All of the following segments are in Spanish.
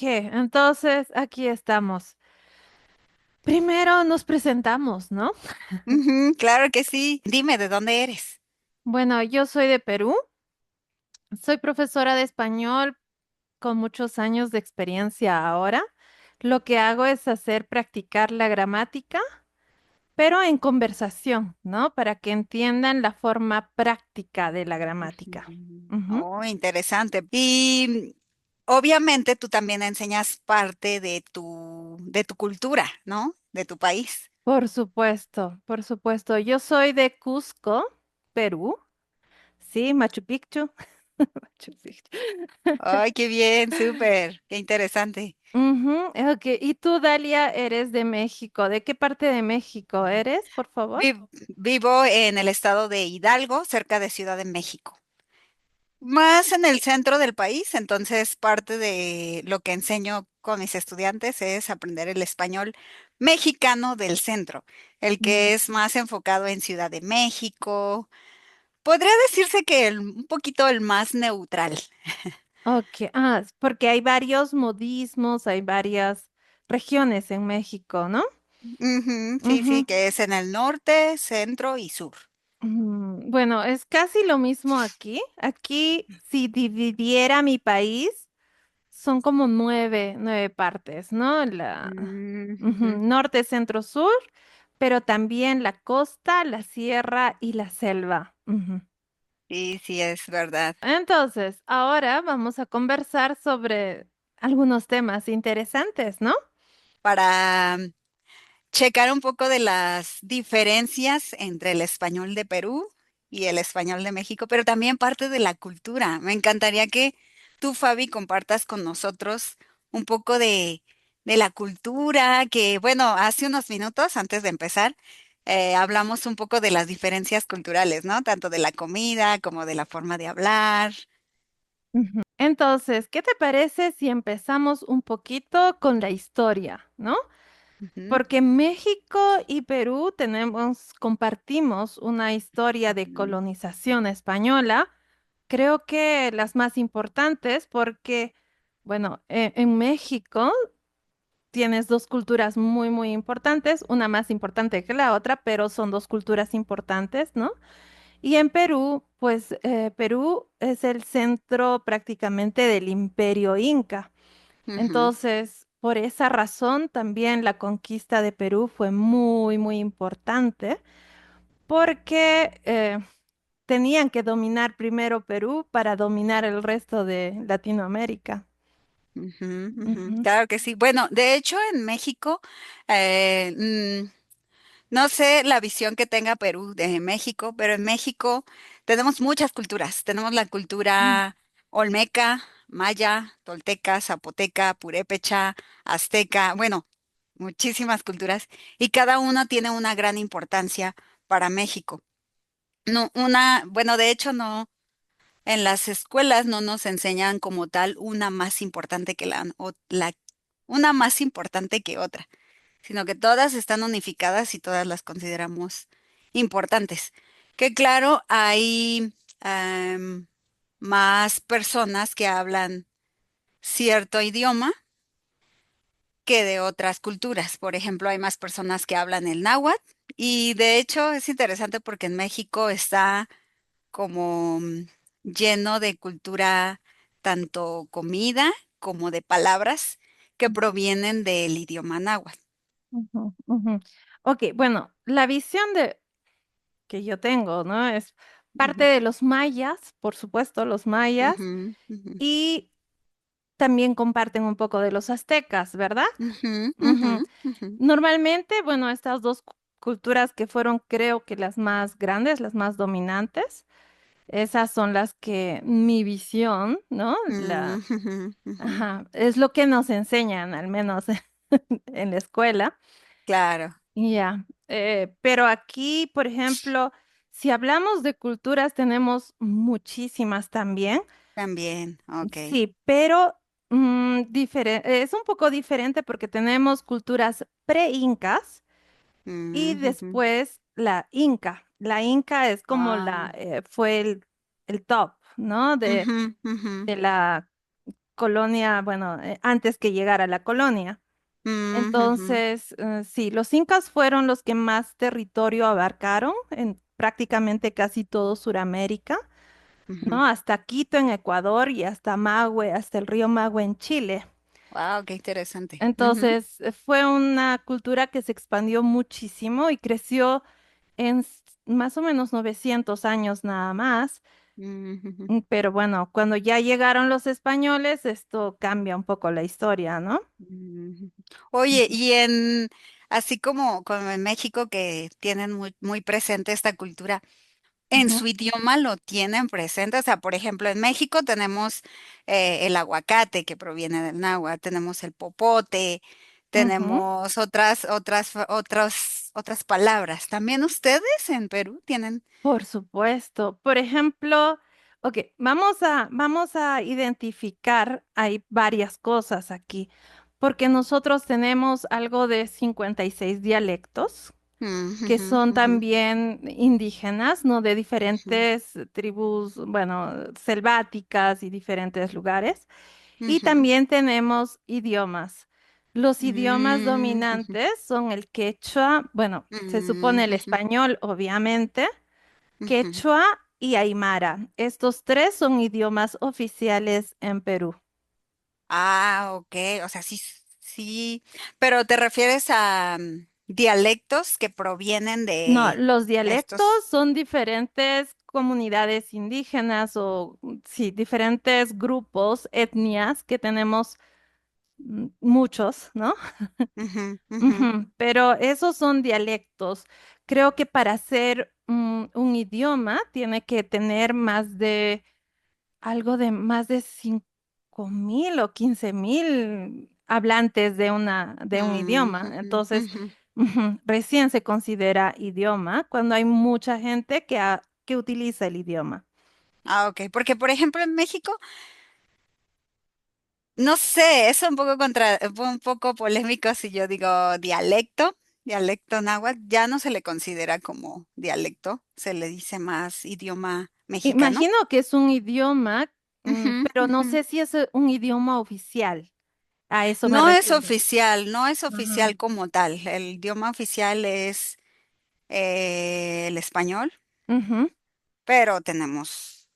Entonces aquí estamos. Primero nos presentamos, ¿no? Ujú, claro que sí. Dime, ¿de dónde eres? Bueno, yo soy de Perú, soy profesora de español con muchos años de experiencia ahora. Lo que hago es hacer practicar la gramática, pero en conversación, ¿no? Para que entiendan la forma práctica de la gramática. Ujú. Ujú. Oh, interesante. Y obviamente tú también enseñas parte de tu cultura, ¿no? De tu país. Por supuesto, por supuesto. Yo soy de Cusco, Perú. Sí, Machu Picchu. Machu Picchu. Ay, qué bien, súper, qué interesante. Ujú, ok. Y tú, Dalia, eres de México. ¿De qué parte de México eres, por favor? Vivo en el estado de Hidalgo, cerca de Ciudad de México. Más en el centro del país, entonces parte de lo que enseño con mis estudiantes es aprender el español mexicano del centro, el Mm, que es más enfocado en Ciudad de México. Podría decirse que un poquito el más neutral. ok. Es porque hay varios modismos, hay varias regiones en México, ¿no? Ujú, sí, sí, Ujú. que es en el norte, centro y sur. Bueno, es casi lo mismo aquí. Aquí, si dividiera mi país, son como nueve partes, ¿no? Mm, ujú. Norte, centro, sur, pero también la costa, la sierra y la selva. Ujú. Sí, sí, es verdad. Entonces, ahora vamos a conversar sobre algunos temas interesantes, ¿no? Para checar un poco de las diferencias entre el español de Perú y el español de México, pero también parte de la cultura. Me encantaría que tú, Fabi, compartas con nosotros un poco de la cultura, que bueno, hace unos minutos antes de empezar, hablamos un poco de las diferencias culturales, ¿no? Tanto de la comida como de la forma de hablar. Ujú. Entonces, ¿qué te parece si empezamos un poquito con la historia, ¿no? Ujú, Porque México y Perú compartimos una historia de ujú, colonización española. Creo que las más importantes porque, bueno, en México tienes dos culturas muy, muy importantes, una más importante que la otra, pero son dos culturas importantes, ¿no? Y en Perú, pues Perú es el centro prácticamente del imperio inca. ujú, Entonces, por esa razón, también la conquista de Perú fue muy, muy importante porque tenían que dominar primero Perú para dominar el resto de Latinoamérica. ujú, ujú. Ujú, Claro que sí. Bueno, de hecho, en México, eh, mm, no sé la visión que tenga Perú de México, pero en México tenemos muchas culturas. Tenemos la mm, cultura olmeca, maya, tolteca, zapoteca, purépecha, azteca, bueno, muchísimas culturas y cada una tiene una gran importancia para México. No, bueno, de hecho no, en las escuelas no nos enseñan como tal una más importante que una más importante que otra, sino que todas están unificadas y todas las consideramos importantes. Que claro, hay más personas que hablan cierto idioma que de otras culturas. Por ejemplo, hay más personas que hablan el náhuatl y de hecho es interesante porque en México está como lleno de cultura, tanto comida como de palabras que provienen del idioma náhuatl. ujú, ujú. Ok, bueno, la visión que yo tengo, ¿no? Es parte Ujú, de los mayas, por supuesto, los mayas, ujú, ujú, y también comparten un poco de los aztecas, ¿verdad? ujú, ujú, Ujú. ujú, Normalmente, bueno, estas dos culturas que fueron, creo que las más grandes, las más dominantes, esas son las que mi visión, ¿no? mm, ujú, ujú. Ajá, es lo que nos enseñan, al menos en la escuela. Claro, Ya, pero aquí, por ejemplo, si hablamos de culturas, tenemos muchísimas también. también, ok. Sí, pero es un poco diferente porque tenemos culturas pre-incas y Mm, ujú. después la inca. La inca es como Ah, fue el top, ¿no? ujú, ujú. De la colonia, bueno, antes que llegara la colonia. Mm, ujú, Entonces, sí, los incas fueron los que más territorio abarcaron en prácticamente casi todo Sudamérica, ujú. ¿no? Hasta Quito en Ecuador y hasta Mague, hasta el río Mague en Chile. Wow, qué interesante. Ujú, Entonces, fue una cultura que se expandió muchísimo y creció en más o menos 900 años nada más. ujú, Pero bueno, cuando ya llegaron los españoles, esto cambia un poco la historia, ¿no? ujú. Oye, Ujú. y así como en México que tienen muy presente esta cultura, en Ujú, su idioma lo tienen presente. O sea, por ejemplo, en México tenemos el aguacate que proviene del náhuatl, tenemos el popote, ujú. tenemos otras palabras. ¿También ustedes en Perú tienen? Por supuesto. Por ejemplo, ok, vamos a identificar, hay varias cosas aquí, porque nosotros tenemos algo de 56 dialectos Mm, que ujú, son ujú, también indígenas, ¿no? De ujú, diferentes tribus, bueno, selváticas y diferentes lugares. Y ujú, también tenemos idiomas. Los idiomas mm, ujú, dominantes son el quechua, bueno, se mm, supone el ujú, español, obviamente, ujú. quechua y aymara. Estos tres son idiomas oficiales en Perú. Ah, ok, o sea, sí, sí, pero ¿te refieres a dialectos que provienen No, de los dialectos estos? son diferentes comunidades indígenas o, sí, diferentes grupos, etnias que tenemos muchos, ¿no? Ujú, ujú, Ujú, pero esos son dialectos. Creo que para ser un idioma tiene que tener más de algo de más de 5.000 o 15.000 hablantes de un mm, idioma. ujú, Entonces, ujú. recién se considera idioma cuando hay mucha gente que utiliza el idioma. Ah, ok, porque por ejemplo en México, no sé, es un poco polémico si yo digo dialecto náhuatl, ya no se le considera como dialecto, se le dice más idioma mexicano. Imagino que es un idioma, Ujú, pero no ujú. sé si es un idioma oficial. A eso me No es refiero. oficial, no es Ajá. oficial como tal. El idioma oficial es el español, Ujú, pero tenemos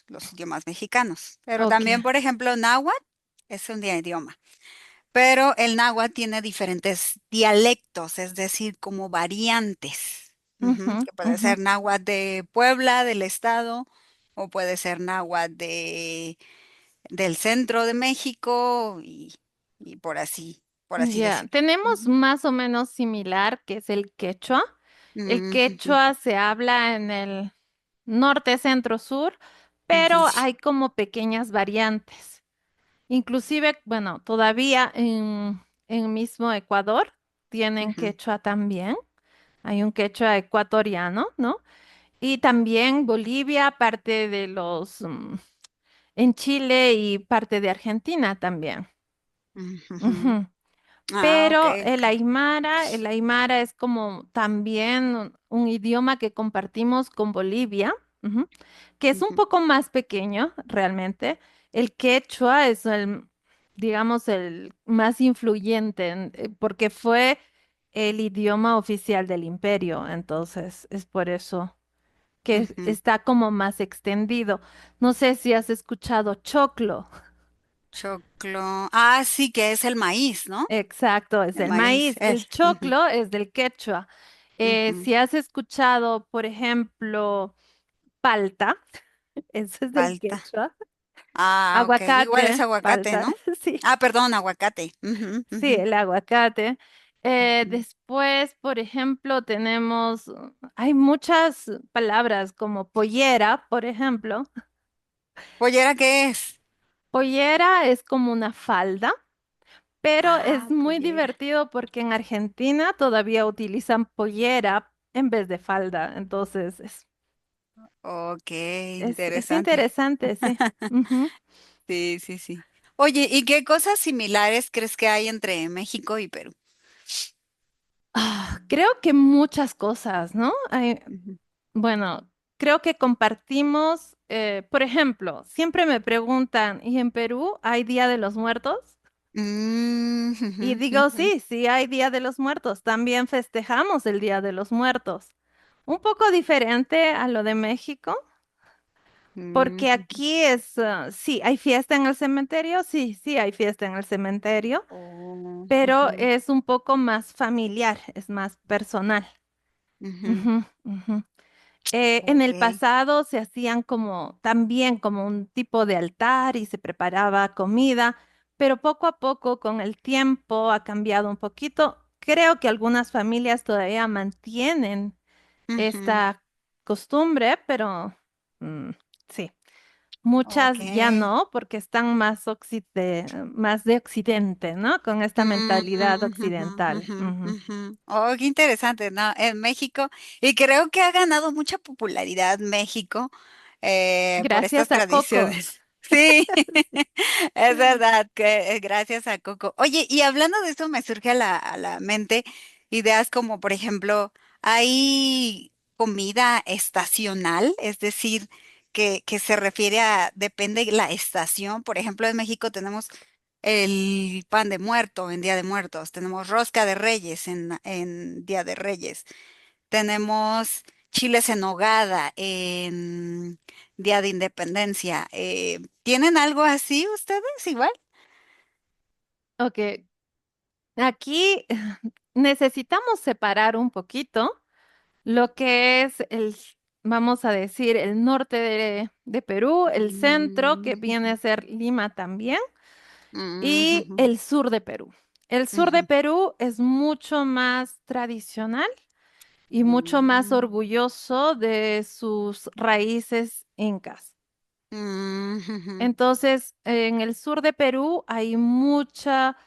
los idiomas mexicanos. Pero ok. también, por ejemplo, náhuatl es un idioma. Pero el náhuatl tiene diferentes dialectos, es decir, como variantes. Ujú, Ujú, que puede ujú. ser náhuatl de Puebla, del estado, o puede ser náhuatl del centro de México y por así Ya, decirlo. tenemos Ujú, más o menos similar, que es el quechua. El ujú, quechua se habla en el norte, centro, sur, pero ujú, hay como pequeñas variantes. Inclusive, bueno, todavía en mismo Ecuador tienen ujú, quechua también. Hay un quechua ecuatoriano, ¿no? Y también Bolivia, parte de en Chile y parte de Argentina también. ujú, ujú. Ujú. Ah, ok, Pero ok. el aymara es como también un idioma que compartimos con Bolivia, ujú, que es un Ujú, poco más pequeño realmente. El quechua es digamos, el más influyente porque fue el idioma oficial del imperio, entonces es por eso que ujú. está como más extendido. No sé si has escuchado choclo. Choclo. Ah, sí, que es el maíz, ¿no? Exacto, es El el maíz, maíz. el. El Ujú, choclo es del quechua. ujú. Si has escuchado, por ejemplo, palta, eso es del Falta. quechua. Ah, ok. Igual es Aguacate, aguacate, palta, ¿no? sí, Ah, perdón, aguacate. Ujú, sí, ujú, el aguacate. ujú. Después, por ejemplo, tenemos, hay muchas palabras como pollera, por ejemplo. ¿Pollera qué es? Pollera es como una falda. Pero es Ah, muy pollera. divertido porque en Argentina todavía utilizan pollera en vez de falda. Entonces Ok, es interesante. interesante, sí. Ujú. Sí, sí, sí. Oye, ¿y qué cosas similares crees que hay entre México y Perú? Creo que muchas cosas, ¿no? Ujú, Bueno. creo que compartimos, por ejemplo, siempre me preguntan, ¿y en Perú hay Día de los Muertos? Mm, Y ujú, digo, ujú, sí, sí hay Día de los Muertos, también festejamos el Día de los Muertos. Un poco diferente a lo de México, mm, porque ujú. aquí es, sí, hay fiesta en el cementerio, sí, sí hay fiesta en el cementerio, Oh, pero ujú, es un poco más familiar, es más personal. ujú. Ujú, ujú. En Ok. el pasado se hacían como también como un tipo de altar y se preparaba comida, pero poco a poco con el tiempo ha cambiado un poquito. Creo que algunas familias todavía mantienen Ujú, esta costumbre, pero mm, sí, ok. muchas ya no, porque están más, más de occidente, ¿no? Con esta Mm, mentalidad ujú, occidental. ujú, Ujú. ujú. Oh, qué interesante, ¿no? En México, y creo que ha ganado mucha popularidad México por estas Gracias a Coco. tradiciones. Sí, es verdad que gracias a Coco. Oye, y hablando de eso, me surge a la mente ideas como, por ejemplo, hay comida estacional, es decir, que se refiere a, depende de la estación. Por ejemplo, en México tenemos el pan de muerto en Día de Muertos, tenemos rosca de Reyes en Día de Reyes, tenemos chiles en nogada en Día de Independencia. ¿Tienen algo así ustedes igual? Ok, aquí necesitamos separar un poquito lo que es el, vamos a decir, el norte de Perú, el centro, que viene Mm, a ser Lima también, mm, y ujú, el sur de Perú. El sur de ujú, Perú es mucho más tradicional y mucho más mm, orgulloso de sus raíces incas. mm, ujú, Entonces, en el sur de Perú hay mucha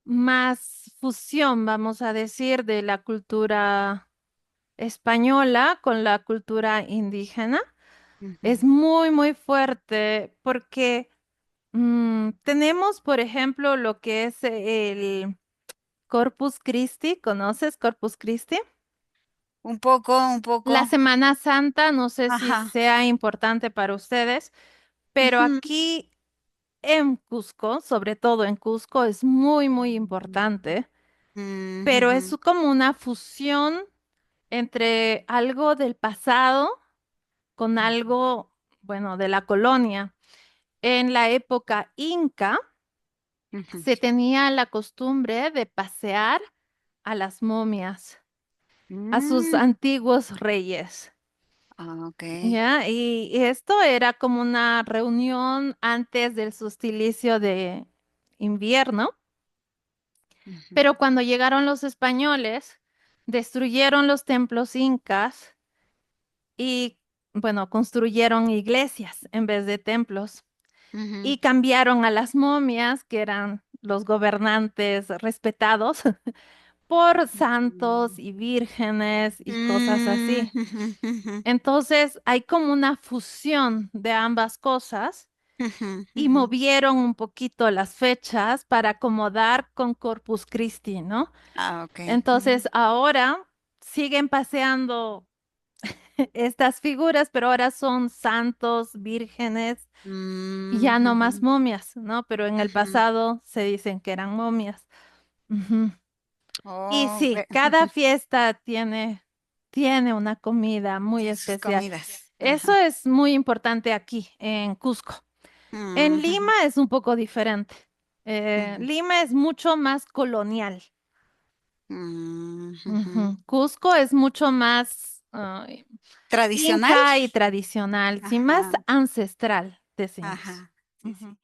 más fusión, vamos a decir, de la cultura española con la cultura indígena. Es ujú. muy, muy fuerte porque tenemos, por ejemplo, lo que es el Corpus Christi. ¿Conoces Corpus Christi? Un poco, un La poco. Semana Santa, no sé si Ajá. sea importante para ustedes, pero Ujú, aquí en Cusco, sobre todo en Cusco, es muy, muy mm, importante, pero es ujú, como una fusión entre algo del pasado con algo, bueno, de la colonia. En la época inca ujú, se tenía la costumbre de pasear a las momias, a sus mm, antiguos reyes. ah, ok. ¿Ya? Y esto era como una reunión antes del solsticio de invierno, Ujú, pero cuando llegaron los españoles, destruyeron los templos incas y, bueno, construyeron iglesias en vez de templos ujú, y cambiaron a las momias, que eran los gobernantes respetados, por santos mm, y vírgenes y cosas mm, así. ujú, ujú, Entonces hay como una fusión de ambas cosas ujú, y ujú, movieron un poquito las fechas para acomodar con Corpus Christi, ¿no? ah, ok. Ujú, Entonces ahora siguen paseando estas figuras, pero ahora son santos, vírgenes, y mm, ya no más ujú, momias, ¿no? Pero en el ujú. pasado se dicen que eran momias. Ujú. Y Oh, sí, cada fiesta tiene una comida muy tiene sus especial. comidas. Eso Ajá. es muy importante aquí en Cusco. En Mm, Lima ujú, es un poco diferente. ujú, Lima es mucho más colonial. mm, ujú. Ujú. Cusco es mucho más ¿Tradicional? inca y tradicional, sí, más Ajá, ancestral, decimos. ajá. Sí, Ujú. sí.